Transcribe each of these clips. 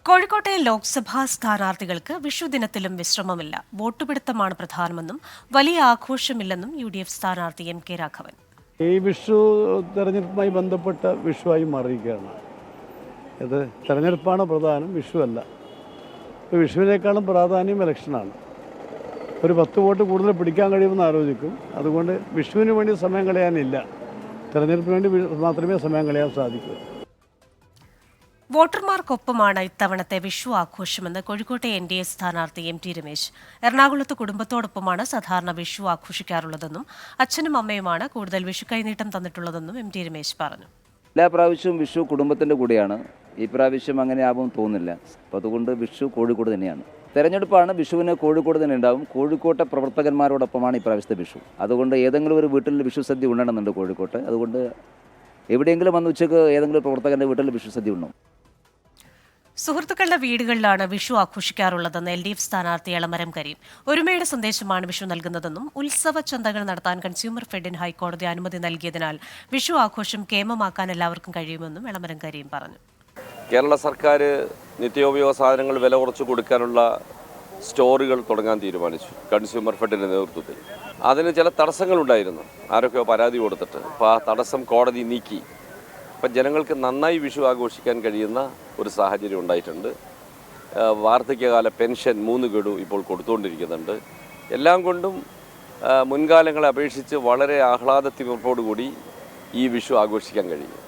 കോഴിക്കോട്ടെ ലോക്സഭാ സ്ഥാനാർത്ഥികൾക്ക് വിഷുദിനത്തിലും വിശ്രമമില്ല. വോട്ടുപിടുത്തമാണ് പ്രധാനമെന്നും വലിയ ആഘോഷമില്ലെന്നും UDF സ്ഥാനാർത്ഥി MK രാഘവൻ. ഈ വിഷു തെരഞ്ഞെടുപ്പുമായി ബന്ധപ്പെട്ട വിഷുവായി മാറിയിരിക്കുകയാണ്. ഇത് തെരഞ്ഞെടുപ്പാണ് പ്രധാനം, വിഷുവല്ല. വിഷുവിനേക്കാളും പ്രാധാന്യം ഇലക്ഷനാണ്. ഒരു 10 വോട്ട് കൂടുതൽ പിടിക്കാൻ കഴിയുമെന്ന് ആലോചിക്കും. അതുകൊണ്ട് വിഷുവിന് വേണ്ടി സമയം കളയാനില്ല, തെരഞ്ഞെടുപ്പിന് വേണ്ടി മാത്രമേ സമയം കളയാൻ സാധിക്കൂ. വോട്ടർമാർക്കൊപ്പമാണ് ഇത്തവണത്തെ വിഷു ആഘോഷമെന്ന് കോഴിക്കോട്ടെ NDA സ്ഥാനാർത്ഥി MT രമേശ്. എറണാകുളത്ത് കുടുംബത്തോടൊപ്പമാണ് സാധാരണ വിഷു ആഘോഷിക്കാറുള്ളതെന്നും അച്ഛനും അമ്മയുമാണ് കൂടുതൽ വിഷു കൈനീട്ടം തന്നിട്ടുള്ളതെന്നും MT രമേശ് പറഞ്ഞു. എല്ലാ പ്രാവശ്യവും വിഷു കുടുംബത്തിൻ്റെ കൂടെയാണ്. ഈ പ്രാവശ്യം അങ്ങനെ ആവും തോന്നില്ല. അപ്പോൾ അതുകൊണ്ട് വിഷു കോഴിക്കോട് തന്നെയാണ്. തെരഞ്ഞെടുപ്പാണ്, വിഷുവിന് കോഴിക്കോട് തന്നെ ഉണ്ടാവും. കോഴിക്കോട്ടെ പ്രവർത്തകന്മാരോടൊപ്പമാണ് ഈ പ്രാവശ്യത്തെ വിഷു. അതുകൊണ്ട് ഏതെങ്കിലും ഒരു വീട്ടിൽ വിഷു സദ്യ ഉണ്ടെന്നുണ്ട് കോഴിക്കോട്ട്. അതുകൊണ്ട് എവിടെയെങ്കിലും വന്ന് ഉച്ചയ്ക്ക് ഏതെങ്കിലും പ്രവർത്തകൻ്റെ വീട്ടിൽ വിഷു സദ്യ ഉണ്ടാവും. സുഹൃത്തുക്കളുടെ വീടുകളിലാണ് വിഷു ആഘോഷിക്കാറുള്ളതെന്ന് LDF സ്ഥാനാർത്ഥി എളമരം കരീം. ഒരുമയുടെ സന്ദേശമാണ് വിഷു നൽകുന്നതെന്നും ഉത്സവ ചന്തകൾ നടത്താൻ കൺസ്യൂമർ ഫെഡിന് ഹൈക്കോടതി അനുമതി നൽകിയതിനാൽ വിഷു ആഘോഷം കേമമാക്കാൻ എല്ലാവർക്കും കഴിയുമെന്നും എളമരം കരീം പറഞ്ഞു. കേരള സർക്കാർ നിത്യോപയോഗ സാധനങ്ങൾ വില കുറച്ച് കൊടുക്കാനുള്ള സ്റ്റോറുകൾ തുടങ്ങാൻ തീരുമാനിച്ചു കൺസ്യൂമർ ഫെഡിൻ്റെ നേതൃത്വത്തിൽ. അതിന് ചില തടസ്സങ്ങളുണ്ടായിരുന്നു, ആരൊക്കെയോ പരാതി കൊടുത്തിട്ട്. അപ്പോൾ ആ തടസ്സം കോടതി നീക്കി. അപ്പം ജനങ്ങൾക്ക് നന്നായി വിഷു ആഘോഷിക്കാൻ കഴിയുന്ന ഒരു സാഹചര്യം ഉണ്ടായിട്ടുണ്ട്. വാർദ്ധക്യകാല പെൻഷൻ 3 ഗഡു ഇപ്പോൾ കൊടുത്തുകൊണ്ടിരിക്കുന്നുണ്ട്. എല്ലാം കൊണ്ടും മുൻകാലങ്ങളെ അപേക്ഷിച്ച് വളരെ ആഹ്ലാദത്തിനോടുകൂടി ഈ വിഷു ആഘോഷിക്കാൻ കഴിയും.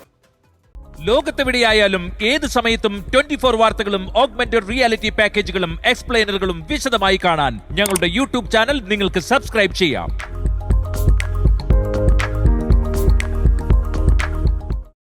ലോകത്തെവിടെയായാലും ഏത് സമയത്തും 24 വാർത്തകളും ഓഗ്മെന്റഡ് റിയാലിറ്റി പാക്കേജുകളും എക്സ്പ്ലെയിനറുകളും വിശദമായി കാണാൻ ഞങ്ങളുടെ YouTube ചാനൽ നിങ്ങൾക്ക് സബ്സ്ക്രൈബ് ചെയ്യാം.